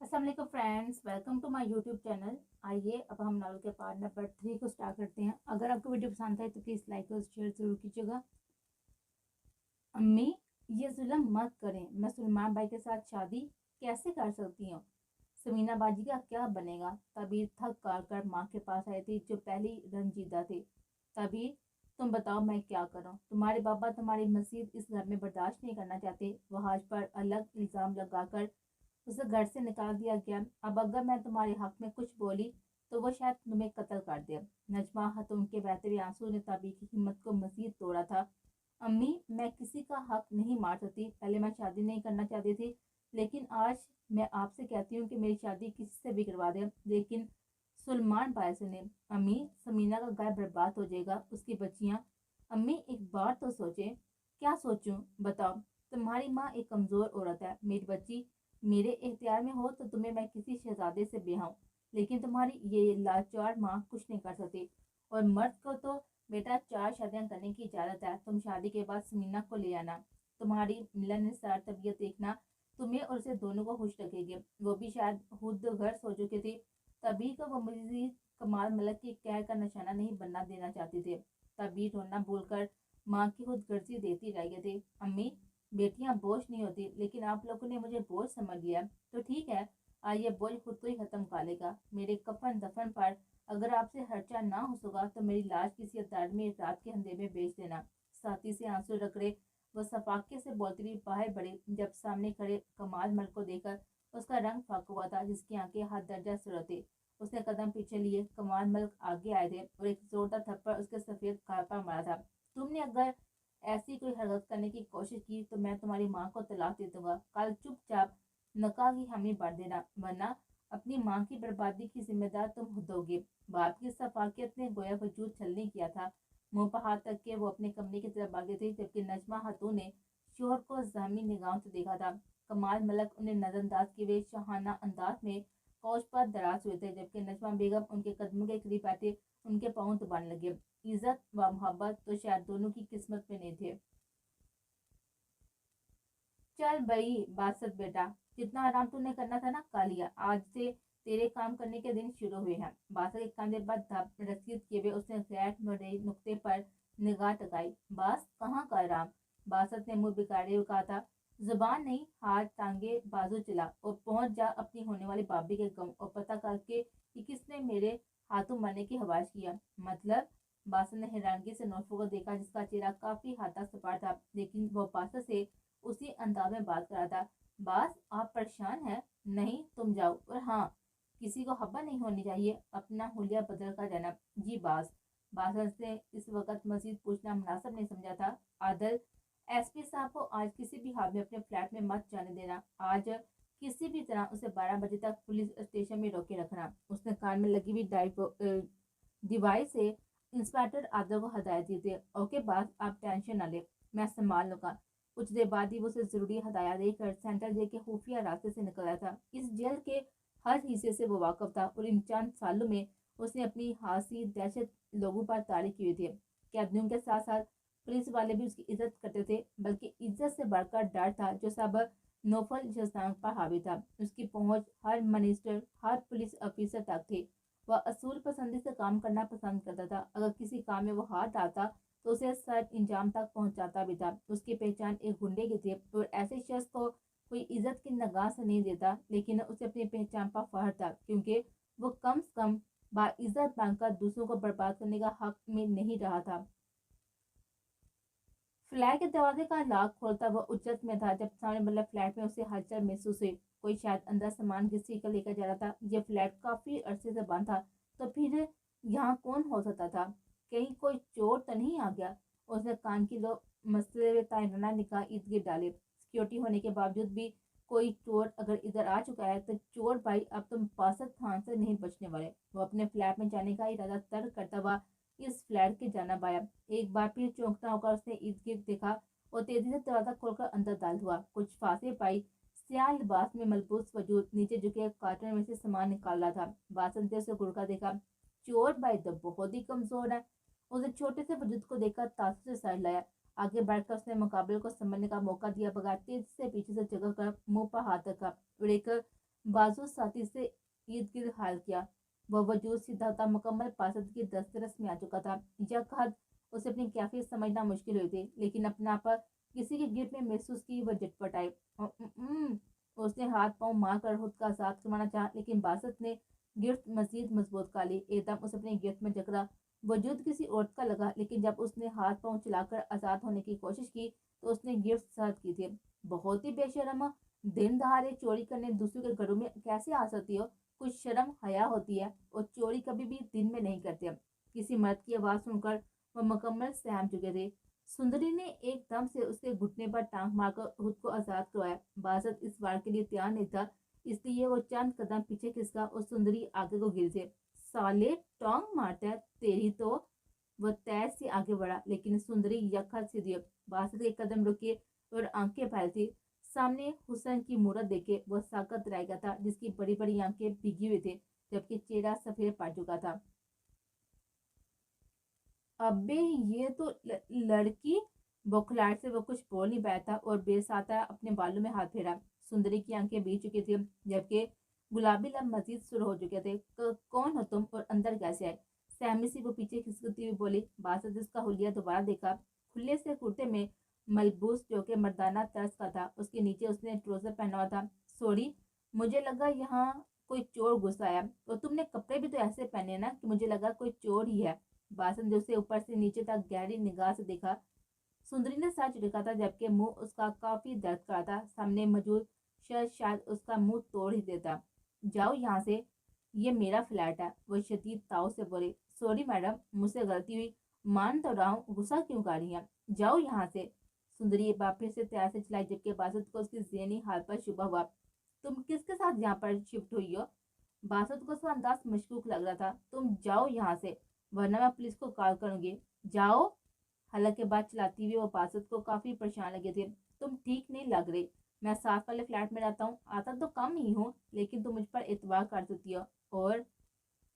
अस्सलाम वालेकुम friends, welcome to my YouTube channel. आइए अब हम नावल के पार्ट नंबर 3 को स्टार्ट करते हैं। अगर आपको वीडियो पसंद आए तो प्लीज़ लाइक और शेयर ज़रूर कीजिएगा। अम्मी, ये जुल्म मत करें। मैं सलमान भाई के साथ शादी कैसे कर सकती हूँ? समीना बाजी का क्या बनेगा? तबीर थक कर माँ के पास आई थी, जो पहली रंजीदा थी। तबीर, तुम बताओ मैं क्या करूँ? तुम्हारे पापा तुम्हारी मसीद इस घर में बर्दाश्त नहीं करना चाहते। वहाज पर अलग इल्ज़ाम लगाकर उसे घर से निकाल दिया गया। अब अगर मैं तुम्हारे हक में कुछ बोली तो वो शायद तुम्हें कत्ल कर दे। नजमा खातून के बहते हुए आंसू ने ताबी की हिम्मत को मजीद तोड़ा था। अम्मी, मैं किसी का हक नहीं मार सकती। पहले मैं शादी नहीं करना चाहती थी, लेकिन आज मैं आपसे कहती हूँ कि मेरी शादी किसी से भी करवा दे, लेकिन सुलेमान भाई से नहीं। अम्मी, समीना का घर बर्बाद हो जाएगा, उसकी बच्चियाँ। अम्मी, एक बार तो सोचे। क्या सोचूं? बताओ। तुम्हारी माँ एक कमजोर औरत है। मेरी बच्ची मेरे इख्तियार में हो तो तुम्हें मैं किसी शहजादे से ब्याहूं, लेकिन तुम्हारी ये लाचार माँ कुछ नहीं कर सकती। और मर्द को तो बेटा 4 शादियां करने की इजाजत है। तुम शादी के बाद समीना को ले आना। तुम्हारी मिलनसार तबीयत देखना तुम्हें और उसे दोनों को खुश रखेगी। वो भी शायद खुद गर्ज हो चुके थे। तभी को वो मजीद कमाल मलक के कहर का निशाना नहीं बनना देना चाहते थे। तभी रोना भूलकर माँ की खुद गर्जी देती रह गए थे। अम्मी, बेटियां बोझ नहीं होती, लेकिन आप लोगों ने मुझे बोझ समझ लिया। तो ठीक है, ये बोझ खुद को ही खत्म कर लेगा। मेरे कफन दफन पर अगर आपसे खर्चा ना हो सका तो मेरी लाश किसी अदालत में रात के अंधेरे में बेच देना। साथी से आंसू रगड़े वो सफाके से बोलती हुई बाहर बढ़ी, जब सामने खड़े कमाल मल को देखकर उसका रंग फाक हुआ था, जिसकी आंखें हाथ दर्जा सुर थी। उसने कदम पीछे लिए। कमाल मलिक आगे आए थे और एक जोरदार थप्पड़ उसके सफेद गाल पर मारा था। तुमने अगर ऐसी कोई हरकत करने की कोशिश की तो मैं तुम्हारी माँ को तलाक दे दूंगा। कल चुपचाप नकाह की हामी भर देना, वरना अपनी माँ की बर्बादी की जिम्मेदार तुम खुद होगे। बाप की सफाकियत ने गोया वजूद छलनी किया था। मुंह पर हाथ रख के वो अपने कमरे की तरफ भागे थे, जबकि नजमा खातून ने शोहर को जहमी निगाहों से देखा था। कमाल मलक उन्हें नजरअंदाज किए हुए शाहाना अंदाज में कौच पर दराज हुए थे, जबकि नजमा बेगम उनके कदमों के करीब बैठे उनके पाँव दबाने लगे। इज्जत व मोहब्बत तो शायद दोनों की किस्मत में नहीं थे। चल भाई बासत बेटा, जितना आराम तूने करना था ना कर लिया। आज से तेरे काम करने के दिन शुरू हुए हैं। बासत के कंधे पर रसीद किए हुए उसने गैर मरे नुक्ते पर निगाह टकाई। बास, कहाँ का आराम? बासत ने मुंह बिगाड़े हुए कहा था। जुबान नहीं, हाथ टांगे बाजू चला और पहुंच जा अपनी होने वाली भाभी के गम और पता करके कि किसने मेरे हाथों मरने की हवाश किया। मतलब? बासत ने हैरानगी से नौफू को देखा, जिसका चेहरा काफी हद तक सपाट था, लेकिन वो बासत से उसी अंदाज में बात कर रहा था। बास, आप परेशान हैं? नहीं, तुम जाओ। और हाँ, किसी को खबर नहीं होनी चाहिए। अपना हुलिया बदल कर रहना। जी बास। बासर से इस वक्त मजीद पूछना मुनासिब नहीं समझा था। आदल, एसपी साहब को आज किसी भी हाल में अपने फ्लैट में मत जाने देना। आज किसी भी तरह उसे 12 बजे तक पुलिस स्टेशन में रोके रखना। उसने कान में लगी हुई डिवाइस से इंस्पेक्टर आदर को हदायत दी थी। ओके बास, आप टेंशन न ले, मैं संभाल लूंगा। कुछ देर बाद ही वो उसे जरूरी हदायत देकर सेंट्रल जेल के खुफिया रास्ते से निकल आया था। इस जेल के हर हिस्से से वो वाकफ था और इन चंद सालों में उसने अपनी हासी दहशत लोगों पर तारी की हुई थी। कैदियों के साथ साथ पुलिस वाले भी उसकी इज्जत करते थे, बल्कि इज्जत से बढ़कर डर था जो सब नौफल जस्तान पर हावी था। उसकी पहुंच हर मिनिस्टर, हर पुलिस ऑफिसर तक थी। वह असूल पसंदी से काम करना पसंद करता था। अगर किसी काम में वो हाथ डालता तो उसे सर इंजाम तक पहुंचाता भी था। उसकी पहचान एक गुंडे की थी और ऐसे शख्स को कोई इज्जत की निगाह से नहीं देता, लेकिन उसे अपनी पहचान पर फख्र था, क्योंकि वो कम से कम बाइज्जत बनकर दूसरों को बर्बाद करने का हक में नहीं रहा था। फ्लैट के दरवाजे का लॉक खोलता वह उज्जत में था, जब सामने मतलब फ्लैट में उसे हलचल महसूस हुई। कोई शायद अंदर सामान किसी का लेकर जा रहा था। यह फ्लैट काफी अरसे से बंद था, तो फिर यहाँ कौन हो सकता था? कहीं कोई चोर तो नहीं आ गया? उसने कान की लो मसले में ताइना निकाह इर्द गिर्द डाले। सिक्योरिटी होने के बावजूद भी कोई चोर अगर इधर आ चुका है तो चोर भाई अब तुम बासत खान से नहीं बचने वाले। वो अपने फ्लैट में जाने का इरादा तर्क करता हुआ इस फ्लैट के जाना पाया। एक बार फिर चौंकता होकर उसने इर्द गिर्द देखा और तेजी से दरवाजा खोलकर अंदर दाखिल हुआ। कुछ फांसे पाई सियाह लिबास में मलबूस वजूद नीचे झुके कार्टन में से सामान निकाल रहा था। बासंत ने उसे घुड़का देखा। चोर भाई तो बहुत ही कमजोर है। उसे छोटे से वजूद को देखकर तासुर से सर लाया। आगे बढ़कर उसने मुकाबले को समझने का मौका दिया बगैर तेजी से पीछे से जगह कर मुंह पर हाथ रखा और एक बाजू साथी से ईद गिर्द हाल किया। वह वजूद सीधा था, मुकम्मल पासद की दस्तरस में आ चुका था। यह हद उसे अपनी कैफियत समझना मुश्किल हुई थी, लेकिन अपना पर किसी के गिफ्ट में महसूस की वह झटपट आई। उसने हाथ पांव मार कर खुद का आजाद करवाना चाहा, लेकिन बासत ने गिरफ्त मजीद मजबूत कर ली। एकदम उसे अपनी गिरफ्त में जकड़ा। वजूद किसी औरत का लगा, लेकिन जब उसने हाथ पांव चलाकर आजाद होने की कोशिश की तो उसने गिरफ्त सर्द की थी। बहुत ही बेशर्म, दिन दहाड़े चोरी करने दूसरों के घरों में कैसे आ सकती हो? कुछ शर्म हया होती है। और चोरी कभी भी दिन में नहीं करते। किसी मर्द की आवाज सुनकर वह मुकम्मल सहम चुके थे। सुंदरी ने एकदम से उसके घुटने पर टांग मारकर खुद को आजाद करवाया। बासत इस बार के लिए तैयार नहीं था, इसलिए वो चंद कदम पीछे खिसका और सुंदरी आगे को गिर से। साले, टोंग मारता है तेरी तो। वह तेज से आगे बढ़ा, लेकिन सुंदरी यकहद सीधी हुई। बासत के कदम रुके और आंखें फैलती। सामने हुसैन की मूरत देखे वह साकत रह गया था, जिसकी बड़ी बड़ी आंखें भीगी हुई थी, जबकि चेहरा सफेद पड़ चुका था। अबे ये तो लड़की। बौखलाहट से वो कुछ बोल नहीं पाया था और बेसाता अपने बालों में हाथ फेरा। सुंदरी की आंखें भीग चुकी थी, जबकि गुलाबी लब मजीद सुर हो चुके थे। कौन हो तुम और अंदर कैसे आए? सहमी सी वो पीछे खिसकती हुई बोली। बासत उसका हुलिया दोबारा देखा। खुले से कुर्ते में मलबूस, जो कि मर्दाना तर्ज का था। उसके नीचे उसने ट्राउजर पहना हुआ था। सॉरी, मुझे लगा यहाँ कोई चोर घुस आया। और तुमने कपड़े भी तो ऐसे पहने ना कि मुझे लगा कोई चोर ही है। बासन ने उसे ऊपर से नीचे तक गहरी निगाह से देखा। सुंदरी ने सर झुका था, जबकि मुंह उसका काफी दर्द कर था। सामने मौजूद शख्स शायद उसका मुंह तोड़ ही देता। जाओ यहाँ से, ये मेरा फ्लैट है। वो शदीद ताव से बोली। सॉरी मैडम, मुझसे गलती हुई। मान तो रहा हूँ, गुस्सा क्यों कर रही हैं? जाओ यहाँ से। सुंदरी ये बात फिर से तैयार से चलाई, जबकि बासत को उसकी ज़हनी हालत पर शुबह हुआ। तुम किसके साथ यहाँ पर शिफ्ट हुई हो? बासत को उसका अंदाज मशकूक लग रहा था। तुम जाओ यहाँ से, वरना मैं पुलिस को कॉल करूंगी। जाओ। हालांकि बात चलाती हुई वो बासत को काफी परेशान लगे थे। तुम ठीक नहीं लग रही। मैं साथ वाले फ्लैट में रहता हूँ, आता तो कम ही हूँ, लेकिन तुम मुझ पर एतबार कर सकती हो। और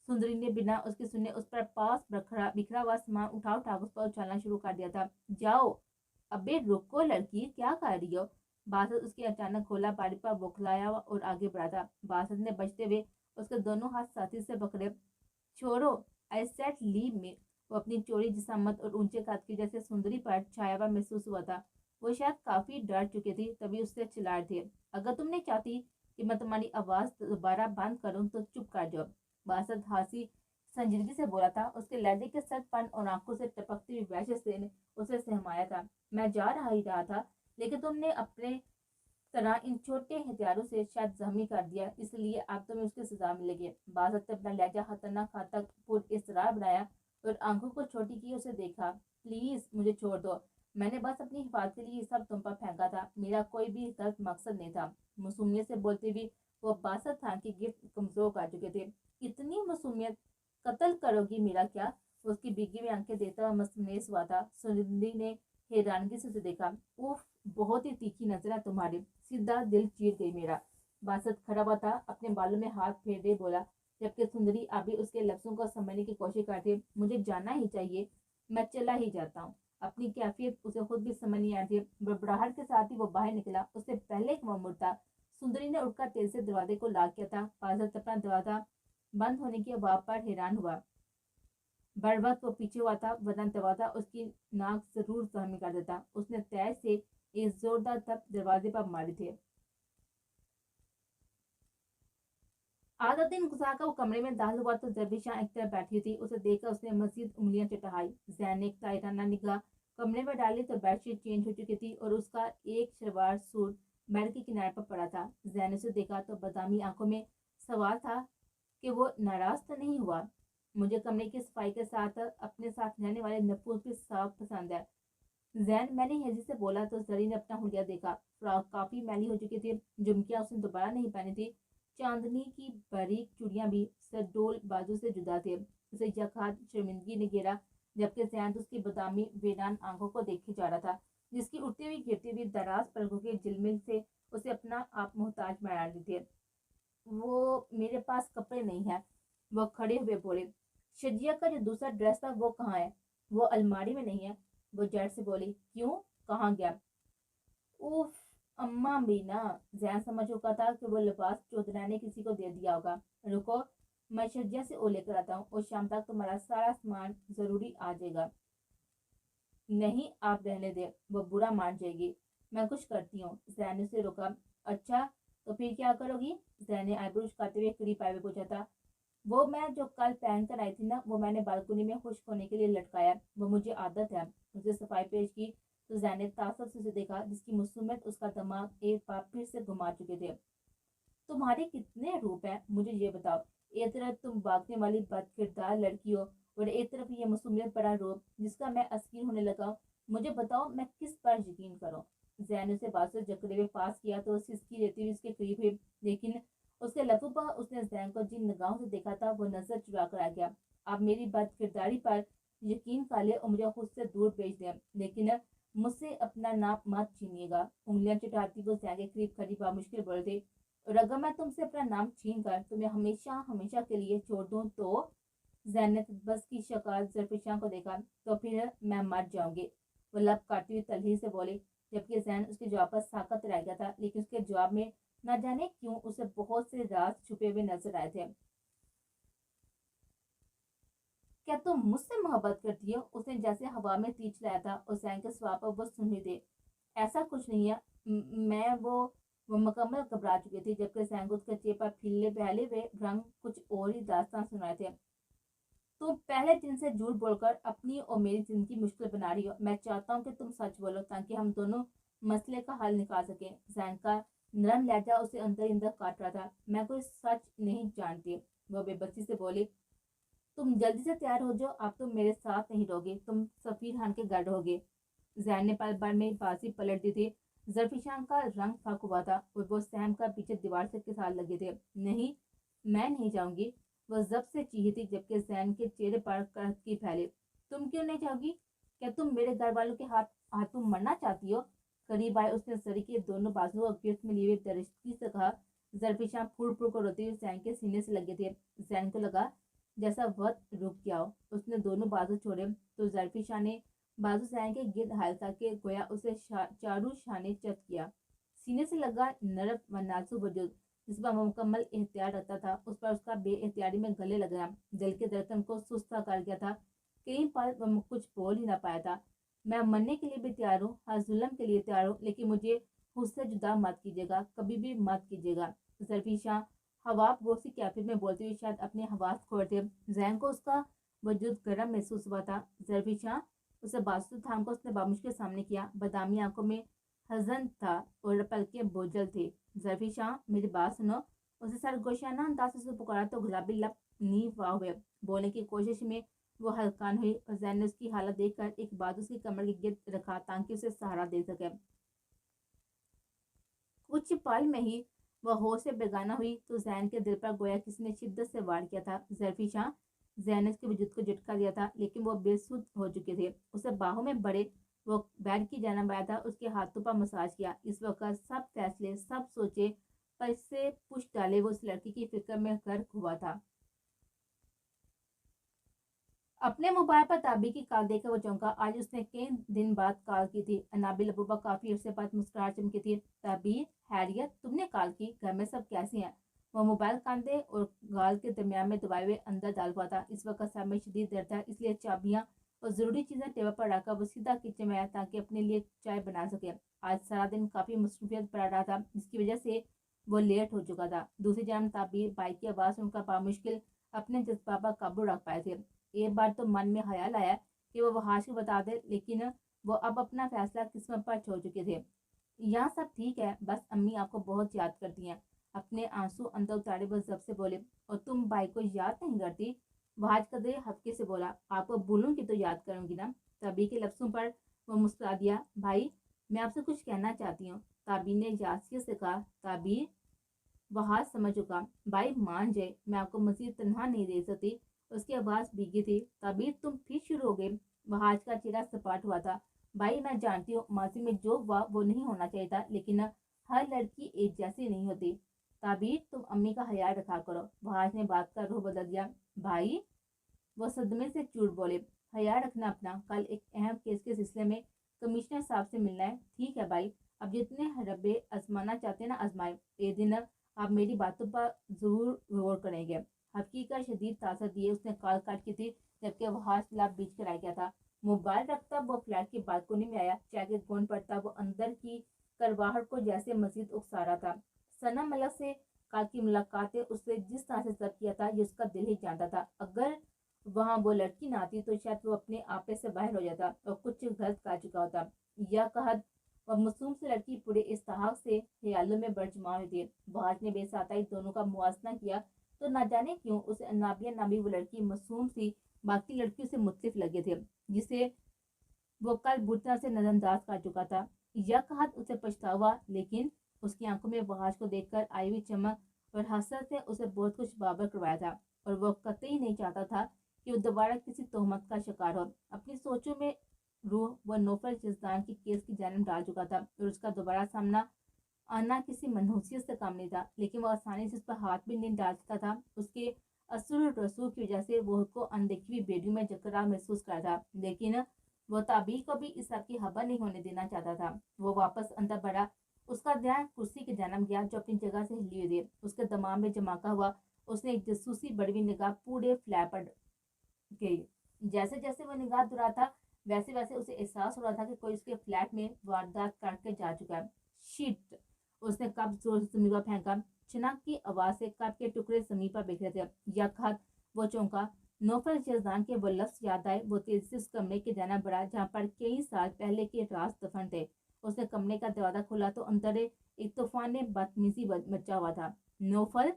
सुंदरी ने बिना उसके सुने उस पर पास बिखरा हुआ सामान उठा उठा उस पर उछालना शुरू कर दिया था। जाओ। अबे रुको लड़की, क्या कर रही हो? बासत उसकी अचानक खोला बारी पर बौखलाया हुआ और आगे बढ़ा था। बासत ने बचते हुए उसके दोनों हाथ साथी से पकड़े। छोड़ो, आई सेड लीव मी। वो अपनी चौड़ी जिसामत और ऊंचे कद की जैसे सुंदरी पर छाया हुआ महसूस हुआ था। वो शायद काफी डर चुकी थी, तभी उससे चिल्ला रहे थे। अगर तुम नहीं चाहती कि मैं तुम्हारी आवाज दोबारा बंद करूं तो चुप कर जाओ। बासत हंसी संजीदगी से बोला था। उसके लहजे के सटपन और आंखों से टपकती हुई वहशत से उसे सहमाया था। मैं जा रहा ही रहा था, लेकिन तुमने अपने तरह इन छोटे हथियारों से शायद जख्मी कर दिया, इसलिए अब तुम्हें उसकी सजा मिलेगी। बासत ने अपना लहजा खतरनाक हद तक पुरअसरार बनाया और आंखों को छोटी की उसे देखा। प्लीज मुझे छोड़ दो। मैंने बस अपनी हिफाजत के लिए ये सब तुम पर फेंका था। मेरा कोई भी गलत मकसद नहीं था। मासूमियत से बोलते हुए वो बासत खान की गिफ्ट कमजोर कर चुके थे। इतनी मासूमियत, कत्ल करोगी मेरा क्या? उसकी भीगी हुई आंखें देखता हुआ मसमनेस हुआ था। सुनिंदी ने हैरानगी से उसे देखा। उफ, बहुत ही तीखी नजर है तुम्हारी, सीधा दिल चीर गई मेरा। बासत खड़ा हुआ था, अपने बालों में हाथ फेर दे बोला, जबकि सुंदरी अभी उसके लफ्जों को समझने की कोशिश करती। मुझे जाना ही चाहिए, मैं चला ही जाता हूँ। अपनी कैफियत उसे खुद भी समझ नहीं आती। बड़बड़ाहट के साथ ही वो बाहर निकला। उससे पहले एक मोड़ था। सुंदरी ने उठकर तेज से दरवाजे को लॉक किया था। बासत अपना दरवाजा बंद होने की आवाज पर हैरान हुआ। बर्बत वो पीछे हुआ था, वरना दरवाजा उसकी नाक जरूर जख्मी कर देता। उसने तेज से एक जोरदार थप दरवाजे पर मारे थे। आधा दिन गुजारकर वो कमरे में दाखिल हुआ तो जरबिशा एक तरफ बैठी थी। उसे देखकर उसने मजीद उंगलियां चटहाई। जैन ने एक ताइराना निगाह कमरे में डाली तो बेडशीट चेंज हो चुकी थी और उसका एक शलवार सूट बेड के किनारे पर पड़ा था। जैन ने उसे देखा तो बादामी आंखों में सवाल था कि वो नाराज तो नहीं हुआ। मुझे कमरे की सफाई के साथ अपने साथ रहने वाले नफूस भी साफ पसंद है, जैन, मैंने हेजी से बोला तो जरी ने अपना हुलिया देखा। फ्रॉक काफी मैली हो चुकी थी। झुमकियां उसने दोबारा नहीं पहनी थी। चांदनी की बारीक चूड़ियां भी सडोल बाजू से जुदा थे। उसे यकहाद शर्मिंदगी ने घेरा, जबकि जैन उसकी बदामी वीरान आंखों को देखे जा रहा था, जिसकी उठती हुई गिरती हुई दराज पलकों के झिलमिल से उसे अपना आप मोहताज बना रही थी। वो मेरे पास कपड़े नहीं है, वो खड़े हुए बोले। शजिया का जो दूसरा ड्रेस था वो कहाँ है? वो अलमारी में नहीं है, वो जड़ से बोली। क्यों, कहाँ गया? उफ, अम्मा भी ना। जैन समझ चुका था कि वो लिबास चौधरी ने किसी को दे दिया होगा। रुको, मैं शर्जिया से ओ लेकर आता हूँ और शाम तक तुम्हारा सारा सामान जरूरी आ जाएगा। नहीं, आप रहने दे, वो बुरा मान जाएगी। मैं कुछ करती हूँ। जैन ने उसे रोका। अच्छा, तो फिर क्या करोगी? जैन ने आईब्रो उचकाते हुए करीब आए हुए पूछा था। वो मैं जो कल पहन कर आई थी ना, वो मैंने बालकनी में खुश्क होने के लिए लटकाया। वो मुझे आदत है। उसे सफाई पेश की तो जैन ने तासुब से उसे देखा, जिसकी मुसूमियत उसका दिमाग एक बार फिर से घुमा चुके थे। तुम्हारे कितने रूप हैं, मुझे ये बताओ। एक तरफ तुम भागने वाली बदकिरदार लड़की हो और एक तरफ ये मासूमियत भरा रूप जिसका मैं असकीन होने लगा हूं। मुझे बताओ, मैं किस पर यकीन करूं? जैन ने उसे बाजू जकड़े हुए पास किया तो सिसकी लेती हुई उसके करीब हुई, लेकिन उसके लबों पर उसने जैन को जिन निगाहों से देखा था वो नजर चुरा कर आ गया। आप मेरी बदकिरदारी पर यकीन कर ले और मुझे खुद से दूर भेज दें, लेकिन मुझसे अपना नाम मत छीनिएगा। उंगलियां चटाती वो जैन के करीब खड़ी बामुश्किल बोल थे। और अगर मैं तुमसे अपना नाम छीन कर तुम्हें हमेशा हमेशा के लिए छोड़ दूं तो? जैनत बस की शक्ल जरफिशा को देखा। तो फिर मैं मर जाऊंगी, वो लब काटती हुई तलही से बोली, जबकि जैन उसके जवाब पर साकत रह गया था। लेकिन उसके जवाब में न जाने क्यों उसे बहुत से राज छुपे हुए नजर आए थे। क्या तुम मुझसे मोहब्बत करती हो? उसने जैसे हवा में तीर चलाया था और जैन के सवाल पर वो सुन ही दे। ऐसा कुछ नहीं है। मैं वो मुकम्मल घबरा चुकी थी, जबकि जैन को उसके चेहरे पर फीले पहले हुए रंग कुछ और ही दास्तान सुनाए थे। तुम पहले दिन से झूठ बोलकर अपनी और मेरी जिंदगी मुश्किल बना रही हो। मैं चाहता हूँ कि तुम सच बोलो ताकि हम दोनों मसले का हल निकाल सकें। जैन का नरम लहजा उसे अंदर ही अंदर काट रहा था। मैं कोई सच नहीं जानती, वो बेबसी से बोली। तुम जल्दी से तैयार हो जाओ, अब तुम मेरे साथ नहीं रहोगे, तुम सफीर खान के घर रहोगे। जैन ने पल भर में बाजी पलट दी थी। जरफिशान का रंग फक हुआ था और वो सहम का पीछे दीवार से के साथ लगे थे। नहीं, मैं नहीं जाऊंगी, वो जब से चीखी थी, जबकि जैन के चेहरे पर करकी फैले। तुम क्यों नहीं जाओगी? क्या तुम मेरे घर वालों के हाथों मरना चाहती हो? करीब आए उसने सरी के दोनों बाजुओं को गिरफ्त में लिए हुए दरिश्ती से कहा। जरफिशान फूल फूल कर रोते हुए जैन के सीने से लगे थे। जैन को लगा जैसा वक्त रुक गया हो। उसने दोनों बाजू छोड़े तो जरफिशा ने बाजू जैन के गिर्द हल्का के गोया उसे चारू शाने चत किया। सीने से लगा नरम व नाजुक वजूद जिस पर मुकम्मल एहतियात रखता था, उस पर उसका बेएहतियाती में गले लग गया। दिल के धड़कन को सुस्त कर गया था। कई पल वह कुछ बोल ही ना पाया था। मैं मरने के लिए भी तैयार हूँ, हर जुल्म के लिए तैयार हूँ, लेकिन मुझे खुद से जुदा मत कीजिएगा, कभी भी मत कीजिएगा। जरफिशा हवा बोसी कैफे में बोलते हुए शायद अपने हवास खो थे। जैन को उसका वजूद गर्म महसूस हुआ था। जरफिशा उसे बाजू थाम कर उसने बामुश्किल सामने किया। बदामी आंखों में हजन था और पलकें बोझल थी। जरफिशा, मेरी बात सुनो, उसे सरगोशियाना अंदाज से पुकारा तो गुलाबी लब नींव वाह हुए। बोलने की कोशिश में वो हल्कान हुई और जैन ने उसकी हालत देखकर एक बाजू उसकी कमर के गिर्द रखा ताकि उसे सहारा दे सके। कुछ पल में ही वह होश से बेगाना हुई तो जैन के दिल पर गोया किसी ने शिद्दत से वार किया था। जरफिशा, जैन ने उसके वजूद को झटका दिया था, लेकिन वो बेसुध हो चुके थे। उसे बाहों में बड़े वो बेड की जानब आया था, उसके हाथों पर मसाज किया। इस वक्त सब फैसले, सब सोचे पर इससे पुश डाले वो उस लड़की की फिक्र में गर्क हुआ था। अपने मोबाइल पर ताबी की कॉल देखकर वो चौंका। आज उसने कई दिन बाद कॉल की थी। अनाबिल अबूबा काफी अरसे बाद मुस्कुराहट चमकी थी। ताबी, हैरियत, तुमने कॉल की? घर में सब कैसे हैं? वो मोबाइल कांधे और गाल के दरमियान में दबाए हुए अंदर डाल हुआ था। इस वक्त सर में शदीद दर्द था, इसलिए चाबियां और जरूरी चीजें टेबल पर रखकर वो सीधा किचन में आया ताकि अपने लिए चाय बना सके। आज सारा दिन काफी मसरूफियत पड़ा रहा था, जिसकी वजह से वो लेट हो चुका था। दूसरी जानब ताबी बाइक की आवाज सुनकर बामुश्किल अपने जज्बा पर काबू रख पाए थे। एक बार तो मन में ख्याल आया कि वो हाश को बता दे, लेकिन वो अब अपना फैसला किस्मत पर छोड़ चुके थे। यहाँ सब ठीक है, बस अम्मी आपको बहुत याद करती हैं। अपने आंसू अंदर उतारे वो जब से बोले। और तुम भाई को याद नहीं करती? वहाज कदरे हफ्के से बोला। आपको भूलूंगी तो याद करूंगी ना। तभी के लफ्जों पर वो मुस्कुरा दिया। भाई, मैं आपसे कुछ कहना चाहती हूँ, ताबी ने यासियत से कहा। ताबी, वहाज समझ चुका। भाई मान जाए, मैं आपको मजीद तनहा नहीं दे सकती। उसकी आवाज भीगी थी। तभी तुम फिर शुरू हो गए। वहाज का चेहरा सपाट हुआ था। भाई, मैं जानती हूँ माजी में जो हुआ वो नहीं होना चाहिए था, लेकिन हर लड़की एक जैसी नहीं होती। तभी तुम अम्मी का ख्याल रखा करो। वहाज ने बात का रूह बदल दिया। भाई, वो सदमे से चूट बोले। ख्याल रखना अपना, कल एक अहम केस के सिलसिले में कमिश्नर साहब से मिलना है। ठीक है भाई, अब जितने रब्बे आजमाना चाहते हैं ना आजमाए, एक दिन आप मेरी बातों पर जरूर गौर करेंगे। हकीकत शदीद तासर दिए उसने कॉल काट की थी, जबकि वो हाथ लाभ बीच कर आ गया था। मोबाइल रखता वो फ्लैट की बालकोनी में आया, चाय के घूंट पड़ता वो अंदर की करवाहट को जैसे मजीद उकसा रहा था। सना मलक से कल की मुलाकातें उससे जिस तरह से जब्त किया था ये उसका दिल ही जानता था। अगर वहाँ वो लड़की ना आती तो शायद वो अपने आपे से बाहर हो जाता और कुछ गलत कर चुका होता। यह कहत और मासूम से लड़की पूरे इस्तेहाक से ख्यालों में बढ़ जमा हुई थी। बाज ने बेसाताई दोनों का मुआसना किया तो न जाने क्यों उसे अनाबिया नामी वो लड़की मासूम सी बाकी लड़कियों से मुख्तलिफ लगे थे, जिसे वो कल बुरी तरह से नजरअंदाज कर चुका था। यह कहत उसे पछतावा, लेकिन उसकी आंखों में बहाश को देखकर आई हुई चमक और हसरत से उसे बहुत कुछ बाबर करवाया था, और वो कतई नहीं चाहता था कि वो दोबारा किसी तोहमत का शिकार हो। अपनी सोचों में रूह व नौफल जजदान की केस की जानब डाल चुका था, और उसका दोबारा सामना आना किसी मनहूसियत से काम नहीं था, लेकिन वो आसानी से उस पर हाथ भी नहीं डाल सकता था। उसके असुर और रसूख की वजह से वो को अनदेखी हुई बेड़ियों में जकड़ा महसूस कर था, लेकिन वो ताबी को भी इस सब की खबर नहीं होने देना चाहता था। वो वापस अंदर बढ़ा। उसका ध्यान कुर्सी की जानब गया जो अपनी जगह से हिली हुई थी। उसके दिमाग में जमाका हुआ उसने एक जसूसी बड़ी निगाह पूरे फ्लैट पर गई। जैसे जैसे वो निगाह दुरा था, वैसे वैसे उसे एहसास हो रहा था कि कोई उसके फ्लैट में वारदात करके जा चुका है। शिट! उसने कप जोर से जमीन पर फेंका। चनाक की आवाज से कप के टुकड़े जमीन पर बिखरे थे। यकहत वो चौंका। नौफल जजदान के वो लफ्ज याद आए। वो तेजी से उस कमरे के जाना बढ़ा जहाँ पर कई साल पहले के राज दफन थे। उसने कमरे का दरवाजा खोला तो अंदर एक तूफान बदतमीजी मचा हुआ था। नौफल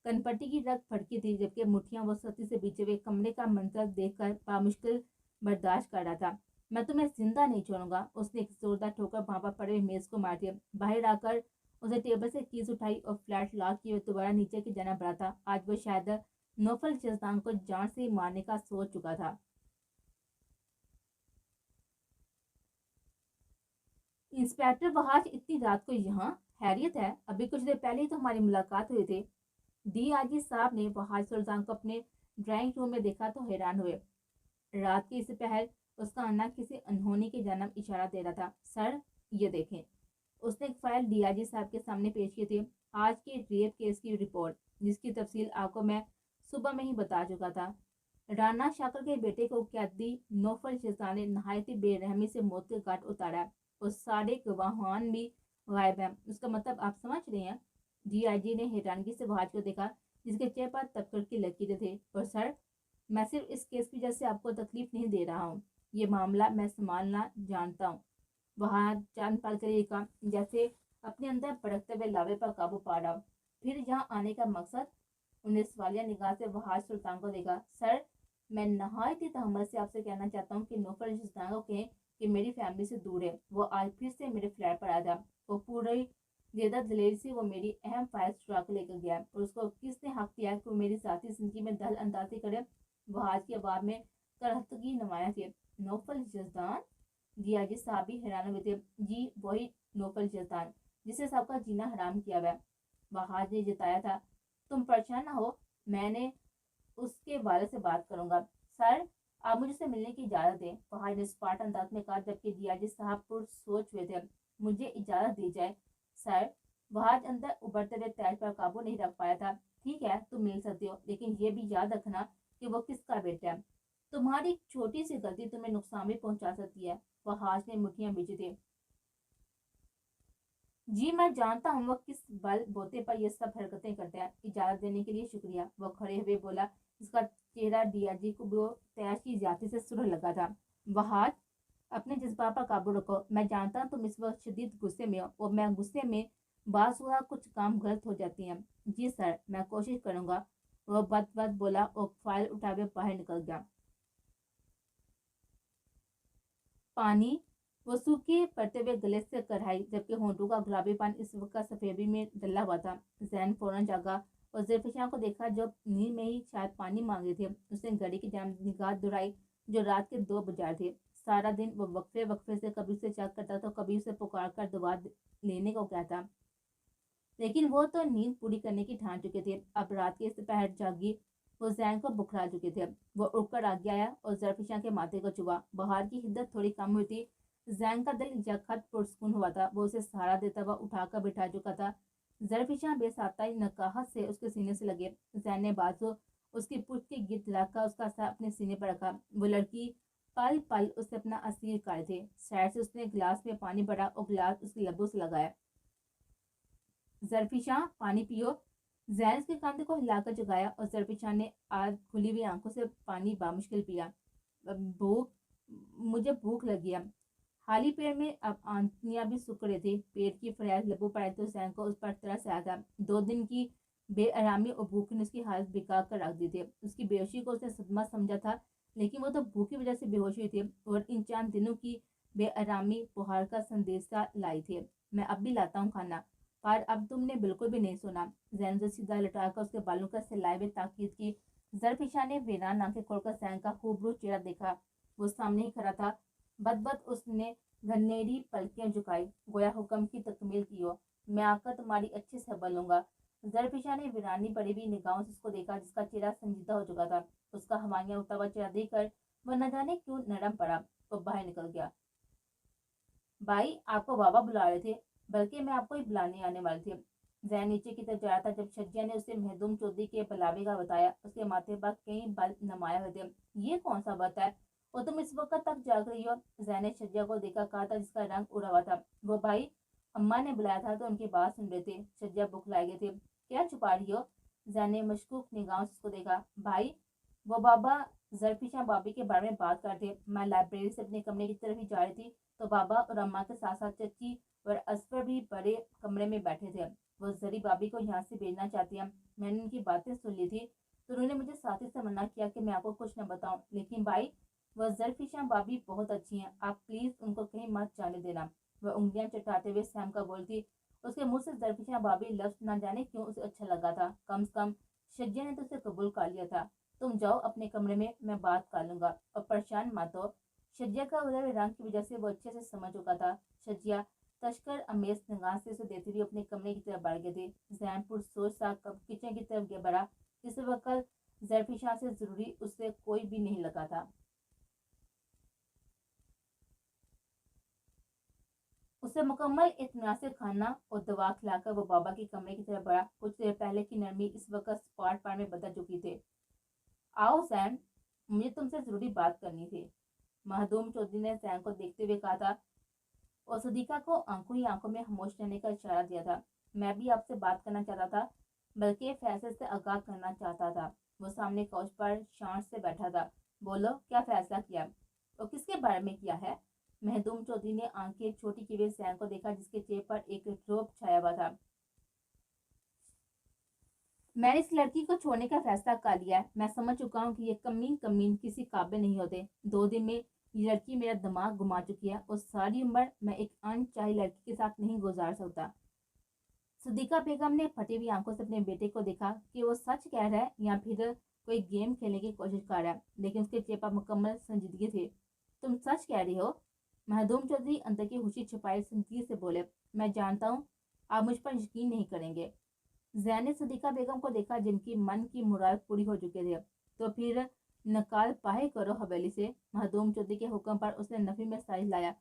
कनपट्टी की रग फटकी थी, जबकि मुठियां वो सती से बीचे हुए कमरे का मंजर देखकर बामुश्किल बर्दाश्त कर रहा था। मैं तुम्हें जिंदा नहीं छोड़ूंगा, उसने एक जोरदार ठोकर वहां पर पड़े हुए मेज को मार दिया। बाहर आकर उसे टेबल से कीज उठाई और फ्लैट लॉक किए दोबारा नीचे की जाना बढ़ा था। आज वो शायद नौफल जजदान को जान से ही मारने का सोच चुका था। इंस्पेक्टर बहाश, इतनी रात को यहाँ? हैरियत है? अभी कुछ देर पहले ही तो हमारी मुलाकात हुई थी। डीआईजी साहब ने बहाश सुल्तान को अपने ड्राइंग रूम में देखा तो हैरान हुए। रात के इस पहर उसका अन्ना किसी अनहोनी की जानब इशारा दे रहा था। सर, ये देखें। उसने एक फाइल डीआईजी साहब के सामने पेश की थी। आज के रेप केस की रिपोर्ट, जिसकी तफसील आपको मैं सुबह में ही बता चुका था। राना शाकर के बेटे को कैदी नौफल शिजा ने नहायत ही बेरहमी से मौत के घाट उतारा और सारे गवाहान भी गायब हैं। उसका मतलब आप समझ रहे हैं? डीआईजी ने हैरानगी से वहाज को देखा, जिसके चेहरे पर तबकर की लकीरें थे। और सर, मैं सिर्फ इस केस की वजह से आपको तकलीफ नहीं दे रहा हूँ। ये मामला मैं संभालना जानता हूँ। वहाँ चांद पाल कर का जैसे अपने अंदर भड़कते हुए लावे पर काबू पा रहा। फिर यहाँ आने का मकसद? उन्हें सवालिया निगाह से वहाज सुल्तान को देखा। सर, मैं नहायत ही तहम्मुल से आपसे कहना चाहता हूँ कि नौफल सुल्तान को कहें कि मेरी फैमिली से दूर है। वो आज फिर से मेरे फ्लैट पर आ जा। वो पूरी ज्यादा दिलेरी से वो मेरी अहम फाइल चुरा कर लेकर गया, और उसको किसने हक दिया कि वो मेरी साथी जिंदगी में दखल अंदाजी करे? वहाज की आवाज में करहतगी नुमाया थी। नौफल जजदान? डीआईजी साहब भी हैरान हुए थे। जी, वही नौफल जजदान जिसे सबका जीना हराम किया हुआ। वहाज ने जताया था। तुम परेशान ना हो, मैंने उसके बारे से बात करूंगा। सर, आप मुझे से मिलने की इजाजत दें, फहाद ने स्पार्ट अंदाज में कहा, जबकि डीआईजी साहब पुर सोच हुए थे। मुझे इजाजत दी जाए सर। फहाद अंदर उबरते हुए तैज पर काबू नहीं रख पाया था। ठीक है, तुम मिल सकते हो, लेकिन ये भी याद रखना कि वो किसका बेटा है। तुम्हारी छोटी सी गलती तुम्हें नुकसान भी पहुंचा सकती है। फहाद ने मुठियां बीची थी। जी, मैं जानता हूँ वो किस बल बोते पर ये सब हरकतें करते हैं। इजाजत देने के लिए शुक्रिया, वो खड़े हुए बोला। इसका चेहरा डीआईजी को वो तैश की ज्यादा से सुरह लगा था। वहाज, अपने जज्बात पर काबू रखो। मैं जानता हूँ तुम इस वक्त शदीद गुस्से में हो, और मैं गुस्से में बात हुआ कुछ काम गलत हो जाती हैं। जी सर, मैं कोशिश करूंगा, वो बद बोला और फाइल उठाए बाहर निकल गया। पानी? वो सूखे पड़ते हुए गले से कढ़ाई, जबकि होंठों का गुलाबी पान इस वक्त सफेदी में डला हुआ था। जैन फौरन जागा और ज़ुल्फ़िकार को देखा जो नींद में ही शायद पानी मांग रहे थे। उसने घड़ी की जान निगाह दुराई जो रात के 2 बज रहे थे। सारा दिन वो वक्फे वक्फे से कभी उसे चेक करता तो कभी उसे पुकार कर दुआ लेने को कहता, लेकिन वो तो नींद पूरी करने की ठान चुके थे। अब रात के दोपहर जागी वो जैन को बुखरा चुके थे। वो उठकर आगे आया और जरफिशा के माथे को छुआ। बाहर की हिद्दत थोड़ी कम हुई थी। जैन का दिल यकहत पुरस्कून हुआ था। वो उसे सहारा देता हुआ उठाकर बिठा चुका था। जरफिशा बेसाख्ता नकाहत से उसके सीने से लगे। जैन ने बाजू उसकी पुष्ट के गिर्द रखकर उसका सर अपने सीने पर रखा। वो लड़की पल पल उससे अपना असीर कर थे। शायद से उसने गिलास में पानी भरा और गिलास उसके लबों से लगाया। जरफिशा पानी पियो। जैन उसके कंधे को हिलाकर जगाया और जरफिशा ने आज खुली हुई आंखों से पानी बामुश्किल पिया। भूख मुझे भूख लगी है। खाली पेट में अब आंतियां भी सूख रही थी। पेट की फरियाद लबों पर आई तो जैन को उस पर तरस आया था। 2 दिन की बेआरामी और भूख ने उसकी हालत बिगाड़ कर रख दी थी। उसकी बेहोशी को उसने सदमा समझा था, लेकिन वो तो भूख की वजह से बेहोश हुई थी और इन 4 दिनों की बेआरामी बुखार का संदेशा लाई थी। मैं अब भी लाता हूँ खाना, पर अब तुमने बिल्कुल भी नहीं सुना। जैन से सीधा लटाकर उसके बालों का सिलाई में ताकीद की। जरफिशा ने वीरान आंखें खोलकर जैन का खूबरूप चेहरा देखा। वो सामने ही खड़ा था। बदबद उसने घनेरी पलकें झुकाई, गोया हुक्म की तकमील की हो। मैं आकर तुम्हारी अच्छे से बनूंगा। जरफिशा ने वीरानी बड़ी हुई निगाहों से उसको देखा, जिसका चेहरा संजीदा हो चुका था। उसका हमानिया उठा हुआ चेहरा देखकर वह न जाने क्यों नरम पड़ा। वो बाहर निकल गया। भाई आपको बाबा बुला रहे थे, बल्कि मैं आपको ही बुलाने आने वाली थी। जैन नीचे की तरफ जा रहा था जब शज्या ने उसे महदूम चौधरी के बलावे का बताया। उसके माथे पर कई बाल नमाया हुए थे। ये कौन सा बात है और तुम इस वक्त तक जाग रही हो? जैन ने शज्या को देखा, कहा था जिसका रंग उड़ा हुआ था। वो भाई अम्मा ने बुलाया था तो उनकी बात सुन रहे थे। शज्या बुखलाई गई थी। क्या छुपा रही हो? जैन ने मशकूक निगाहों से उसको देखा। भाई वो बाबा जरफिशा भाभी के बारे में बात करते। मैं लाइब्रेरी से अपने कमरे की तरफ ही जा रही थी तो बाबा और अम्मा के साथ साथ चची और असफर भी बड़े कमरे में बैठे थे। वो जरी भाभी को यहाँ से भेजना चाहती है। मैंने उनकी बातें सुन ली थी तो उन्होंने मुझे साथी से मना किया कि मैं आपको कुछ न बताऊं। लेकिन भाई वह जरफिशा भाभी बहुत अच्छी हैं, आप प्लीज उनको कहीं मत जाने देना। वह उंगलियां चटाते हुए सैम का बोलती। उसके मुंह से जरफिशा भाभी लफ्ज न जाने क्यों उसे अच्छा लगा था। कम से कम शज्या ने तो उसे कबूल कर लिया था। तुम जाओ अपने कमरे में, मैं बात कर लूंगा और परेशान मत हो। शज्या का उधर रंग की वजह से वो अच्छे से समझ चुका था। शज्या तशकर अमेज निगाह से उसे देते हुए अपने कमरे की तरफ बढ़ गए थे। जैनपुर सोच सा कब किचन की तरफ बढ़ा। इस वक्त जरफिशा से जरूरी उससे कोई भी नहीं लगा था। उसे मुकम्मल इत्मीनान से खाना और दवा खिलाकर वो बाबा के कमरे की तरफ बढ़ा। कुछ देर पहले की नरमी इस वक्त स्पॉट पार में बदल चुकी थी। आओ सैम, मुझे तुमसे जरूरी बात करनी थी। महदूम चौधरी ने सैम को देखते हुए कहा था और सदीका को आंखों ही आंखों में खामोश रहने का इशारा दिया था। मैं भी आपसे बात करना चाहता था, बल्कि फैसले से आगाह करना चाहता था। वो सामने काउच पर शांत से बैठा था। बोलो, क्या फैसला किया और किसके बारे में किया है? महदूम चौधरी ने आंखें छोटी किए हुए सैम को देखा, जिसके चेहरे पर एक रोब छाया हुआ था। मैंने इस लड़की को छोड़ने का फैसला कर लिया है। मैं समझ चुका हूँ कि ये कमीन कमीन किसी काबिल नहीं होते। 2 दिन में ये लड़की मेरा दिमाग घुमा चुकी है और सारी उम्र मैं एक अनचाही लड़की के साथ नहीं गुजार सकता। सदीका बेगम ने फटी हुई आंखों से अपने बेटे को देखा कि वो सच कह रहा है या फिर कोई गेम खेलने की कोशिश कर रहा है, लेकिन उसके चेहरे पर मुकम्मल संजीदगी थी। तुम सच कह रही हो? महदूम चौधरी अंदर की खुशी छिपाए संजीदगी से बोले। मैं जानता हूँ आप मुझ पर यकीन नहीं करेंगे। जैन ने सदीका बेगम को देखा, जिनकी मन की मुराद पूरी हो चुके थे। तो फिर नकाल पाहे करो हवेली से। महदूम चौधरी के हुक्म पर उसने नफी में साइज लाया।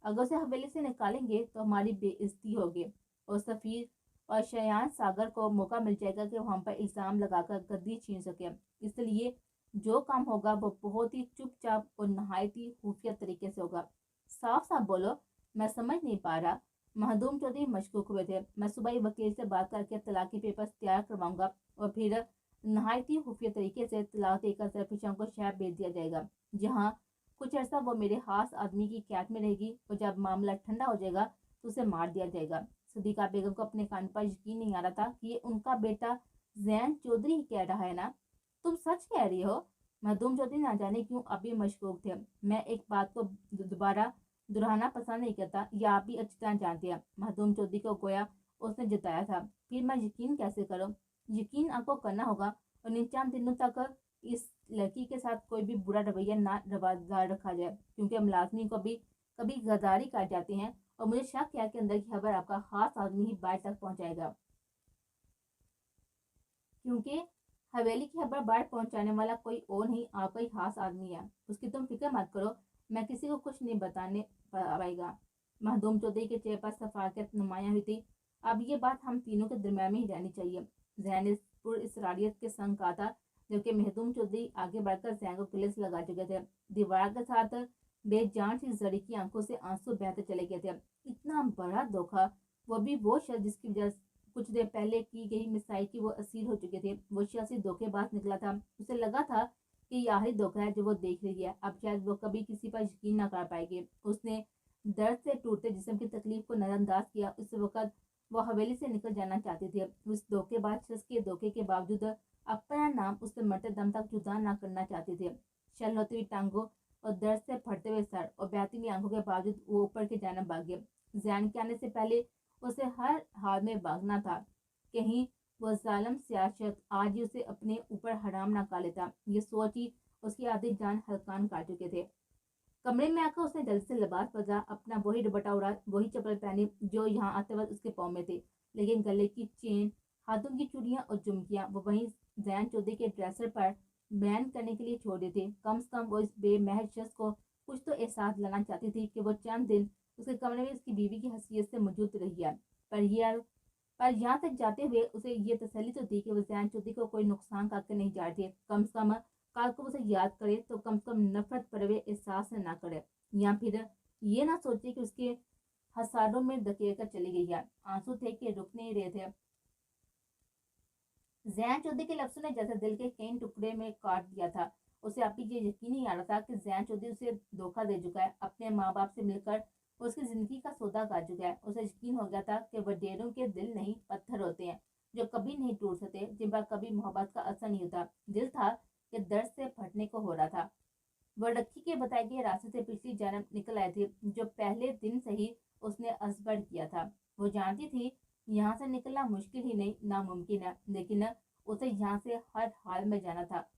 अगर उसे हवेली से निकालेंगे तो हमारी बेइज्जती होगी और सफीर और शयान सागर को मौका मिल जाएगा कि वो हम पर इल्ज़ाम लगाकर गद्दी छीन सके। इसलिए जो काम होगा वो बहुत ही चुपचाप और नहायत ही खुफिया तरीके से होगा। साफ साफ बोलो, मैं समझ नहीं पा रहा। महदूम चौधरी मशकूक हुए थे। मैं सुबह ही वकील से बात करके तलाक के पेपर्स तैयार करवाऊंगा और फिर नहायत ही खुफिया तरीके से तलाक देकर सरफिशा को शहर भेज दिया जाएगा, जहाँ कुछ अर्सा वो मेरे खास आदमी की कैद में रहेगी और जब मामला ठंडा हो जाएगा तो उसे मार दिया जाएगा। सदीका बेगम को अपने कान पर यकीन नहीं आ रहा था कि ये उनका बेटा जैन चौधरी ही कह रहा है ना। तुम सच कह रही हो? महदूम चौधरी ना जाने क्यों अभी मशकूक थे। मैं एक बात को दोबारा दोहराना पसंद नहीं करता, या आप भी अच्छी तरह जानते हैं। महदूम चौधरी को गोया उसने जताया था। फिर मैं यकीन कैसे करूं? यकीन आपको करना होगा और इन 4 दिनों तक इस लड़की के साथ कोई भी बुरा रवैया ना रवादार रखा जाए, क्योंकि मुलाजमी को भी कभी गद्दारी कर जाते हैं और मुझे शक है कि अंदर की खबर आपका खास आदमी ही बाहर तक पहुंचाएगा, क्योंकि हवेली की खबर बाहर पहुंचाने वाला कोई और नहीं, आपका ही खास आदमी है। उसकी तुम फिक्र मत करो, मैं किसी को कुछ नहीं बताने पाएगा। महदूम चौधरी के चेहरे पर सफाकत नुमाया हुई थी। अब ये बात हम तीनों के दरमियान में ही रहनी चाहिए। जैन ने पुरस्रारियत के संग कहा था, जबकि महदूम चौधरी आगे बढ़कर जैन को गले से लगा चुके थे। दीवार के साथ बेजान सी जड़ी की आंखों से आंसू बहते चले गए थे। इतना बड़ा धोखा, वो भी वो शख्स जिसकी वजह कुछ देर पहले की गई मिसाइल की वो असीर हो चुके थे। वो शख्स धोखेबाज निकला था। उसे लगा था कि यह आखिरी धोखा है जो वो देख रही है। अब शायद वो कभी किसी पर यकीन ना कर पाएगी। उसने दर्द से टूटते जिस्म की तकलीफ को नजरअंदाज किया। उस वक्त वो हवेली से निकल जाना चाहते थे। उस धोखेबाज शख्स के धोखे के बावजूद अपना नाम उससे मरते दम तक जुदा ना करना चाहते थे। शल होती हुई टांगों और दर्द से फटते हुए सर और बहती हुई आंखों के बावजूद वो ऊपर की जानब भागे। जैन के आने से पहले उसे हर हाल में भागना था। कहीं वह जालिम सियासत आज ही उसे अपने ऊपर हराम ना कर लेता। ये सोच ही उसकी आधी जान हलकान काट चुके थे। कमरे में आकर उसने जल्दी से लिबास बदला, अपना वही दुपट्टा उड़ा, वही चप्पल पहनी जो यहाँ आते वक्त उसके पाँव में थे। लेकिन गले की चेन, हाथों की चूड़ियां और झुमकियां वो वहीं जैन चौधरी के ड्रेसर पर बयान करने के लिए छोड़ देते। कम से कम वो इस बेमहर शख्स को कुछ तो एहसास लाना चाहती थी कि वो चंद दिन उसके कमरे में उसकी बीवी की हैसियत से मौजूद रही है। पर यहाँ तक जाते हुए उसे ये तसल्ली तो थी कि वो जैन चौधरी को कोई नुकसान करके नहीं जा रहे थे। कम से कम काल को उसे याद करे तो कम से कम नफरत पर वे एहसास ना करे, या फिर ये ना सोचे कि उसके हसारों में धकेल कर चली गई है। आंसू थे कि रुक नहीं रहे थे। जैन चौधरी के लफ्जों ने जैसे दिल के कई टुकड़े में काट दिया था। उसे अभी ये यकीन नहीं आ रहा था कि जैन चौधरी उसे धोखा दे चुका है, अपने माँ बाप से मिलकर उसकी जिंदगी का सौदा कर चुका है। उसे यकीन हो गया था कि वडेरों के दिल नहीं पत्थर होते हैं जो कभी नहीं टूट सकते, जिन पर कभी मोहब्बत का असर नहीं होता। दिल था कि दर्द से फटने को हो रहा था। वह लड़की के बताए गए रास्ते से पिछली जन्म निकल आए थे जो पहले दिन से ही उसने असबर किया था। वो जानती थी यहाँ से निकलना मुश्किल ही नहीं नामुमकिन है, लेकिन उसे यहाँ से हर हाल में जाना था।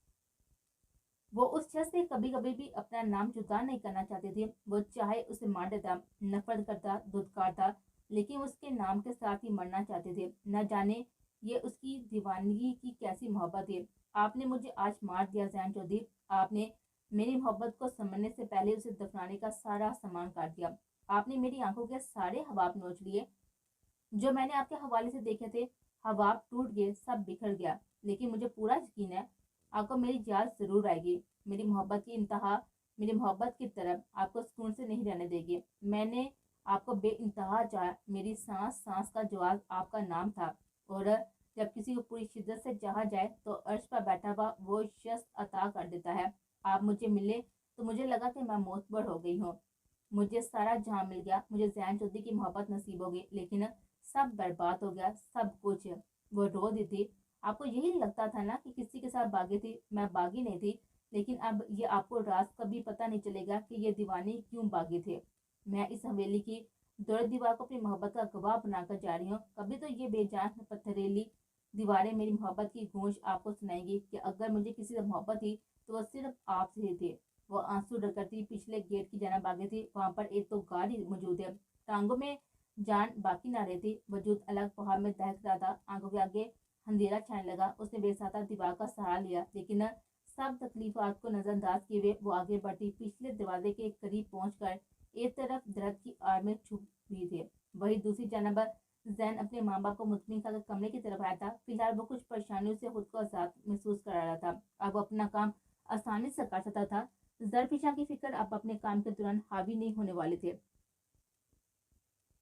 वो उस शख्स से कभी कभी भी अपना नाम जुदा नहीं करना चाहती थी। वो चाहे उसे मार देता, नफरत करता, धुतकारता, लेकिन उसके नाम के साथ ही मरना चाहते थे। न जाने ये उसकी दीवानगी की कैसी मोहब्बत है। आपने मुझे आज मार दिया जैन चौधरी। आपने मेरी मोहब्बत को समझने से पहले उसे दफनाने का सारा सामान काट दिया। आपने मेरी आंखों के सारे हवाब नोच लिए जो मैंने आपके हवाले से देखे थे। हवाब टूट गए, सब बिखर गया, लेकिन मुझे पूरा यकीन है आपको मेरी याद जरूर आएगी। मेरी मोहब्बत की इंतहा मेरी मोहब्बत की तरफ आपको सुकून से नहीं रहने देगी। मैंने आपको बेइंतहा चाहा। मेरी सांस सांस का जवाब आपका नाम था। और जब किसी को पूरी शिद्दत से चाहा जाए तो अर्श पर बैठा हुआ वो शख्स अता कर देता है। आप मुझे मिले तो मुझे लगा कि मैं मोतबर हो गई हूँ। मुझे सारा जहां मिल गया, मुझे जैन चौधरी की मोहब्बत नसीब हो गई, लेकिन सब बर्बाद हो गया, सब कुछ। वो रो दी थी। आपको यही लगता था ना कि किसी के साथ भागी थी। मैं भागी नहीं थी, लेकिन अब ये आपको राज कभी पता नहीं चलेगा कि ये दीवाने क्यों भागे थे। मैं इस हवेली की दौड़ दीवार को अपनी मोहब्बत का गवाह बनाकर जा रही हूँ। कभी तो ये बेजान पत्थरेली दीवारें मेरी मोहब्बत की गूंज आपको सुनाएंगी कि अगर मुझे किसी से मोहब्बत थी तो वह सिर्फ आपसे ही थी। वो आंसू डकरती पिछले गेट की जानब आगे थी। वहां पर एक तो गाड़ी मौजूद है। टांगों में जान बाकी ना रही थी। वजूद अलग पहाड़ में दहक रहा था। आंखों के आगे अंधेरा छाने लगा। उसने बेसाता दीवार का सहारा लिया, लेकिन सब तकलीफात को नजरअंदाज किए हुए वो आगे बढ़ती। पिछले दरवाजे के करीब पहुंचकर एक तरफ दरख्त की आड़ में छुप हुई थी। वही दूसरी जानब जैन अपने माँ बाप को मुतमिन कर कमरे की तरफ आया था। फिलहाल वो कुछ परेशानियों से खुद को आजाद महसूस कर रहा था। अब वो अपना काम आसानी से कर सकता था। जरफिशा की फिक्र अब अपने काम के दौरान हावी नहीं होने वाले थे।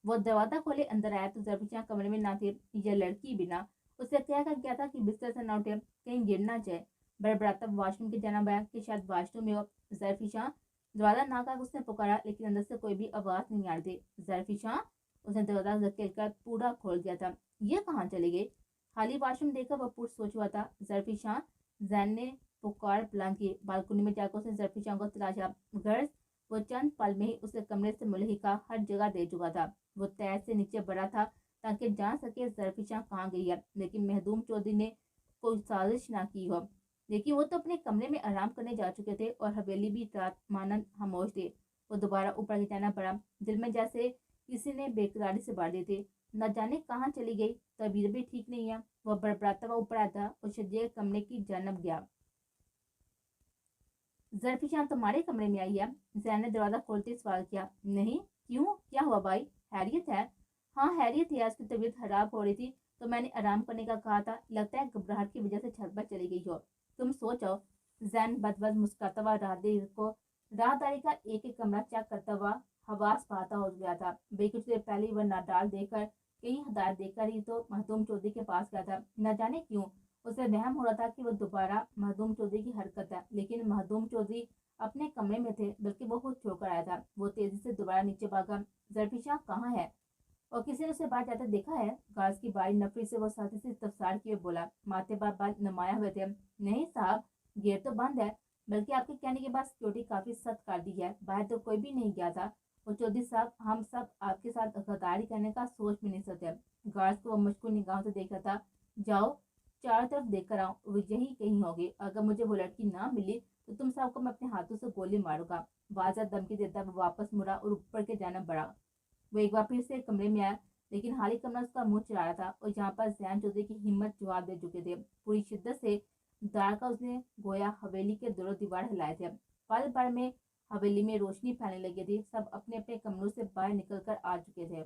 वो दरवाजा खोले अंदर आया तो जरफिशा कमरे में ना थी। यह लड़की बिना उसे क्या कर गया था कि बिस्तर से न उठे, कहीं गिर ना जाए। बड़बड़ाता वॉशरूम की जानब आया कि शायद वॉशरूम में हो। जरफिशा दरवाजा ना कर उसने पुकारा, लेकिन अंदर से कोई भी आवाज नहीं आ रही थी। जरफिशा उसने दरवाजा धकेल कर पूरा खोल दिया था। ये कहाँ चली गई? खाली वॉशरूम देखकर वह पुर सोच हुआ था। जरफिशा जैन ने पुकार बुलंद की। बालकनी में जाकर उसने जरफिशा को तलाशा। घर वो चंद पल में ही उसे कमरे से मुल्हिका हर जगह दे चुका था। वो तय से नीचे बढ़ा था ताकि जान सके जरफिशा कहाँ गई है, लेकिन महदूम चौधरी ने कोई साजिश ना की हो। लेकिन वो तो अपने कमरे में आराम करने जा चुके थे और हवेली भी रात मानन खामोश थे। वो दोबारा ऊपर की जाना पड़ा। दिल में जैसे किसी ने बेकरारी से बांध दी थी। न जाने कहाँ चली गई। तबीयत भी ठीक नहीं है। वह बड़बड़ाता हुआ ऊपर आया था और शज्जे कमरे की जानब गया। जरफिशान तुम्हारे कमरे में आई है? जैन ने दरवाजा खोलते ही सवाल किया। नहीं, क्यों, क्या हुआ भाई? हैरियत है? हाँ हैरियत है, उसकी तबीयत खराब हो रही थी तो मैंने आराम करने का कहा था, लगता है घबराहट की वजह से छत पर चली गई हो। तुम सो जाओ। जैन बदबद मुस्कुराता हुआ राहदारी का एक एक कमरा चेक करता हुआ हवास पाता हो गया था। भाई कुछ देर पहले वह नाडाल देकर कई हदायत देकर ही तो महतूम चौधरी के पास गया था। न जाने क्यों उसे वहम हो रहा था कि वो दोबारा महदूम चौधरी की हरकत है, लेकिन महदूम चौधरी अपने कमरे में थे, बल्कि वो खुद छोड़कर आया था। वो तेजी से दोबारा नीचे भागा। जरफिशा कहाँ है? और किसी ने उसे बाहर जाते देखा है? गार्ड्स की बारी नफरी से वो साथी से तफसार किए बोला। माथे बाल नुमाया हुए थे। नहीं साहब, गेट तो बंद है, बल्कि आपके कहने के बाद सिक्योरिटी काफी सख्त कर दी है, बाहर तो कोई भी नहीं गया था। और चौधरी साहब, हम सब आपके साथ गद्दारी करने का सोच भी नहीं सकते। गार्ड्स को वो मुश्किल निगाहों से देख रहा था। जाओ चारों तरफ देख कर आओ, वो यही कहीं होगी। अगर मुझे वो लड़की ना मिली तो तुम सबको मैं अपने हाथों से गोली मारूंगा। वाजा धमकी देता वो वापस मुड़ा और ऊपर के जाना बढ़ा। वो एक बार फिर से कमरे में आया, लेकिन हाल ही कमरा उसका मुंह चढ़ा रहा था और जहाँ पर जैन चौधरी की हिम्मत जवाब दे चुके थे। पूरी शिद्दत से दार का उसने गोया हवेली के दोनों दीवार हिलाए थे। पल भर में हवेली में रोशनी फैलने लगी थी। सब अपने अपने कमरों से बाहर निकल कर आ चुके थे।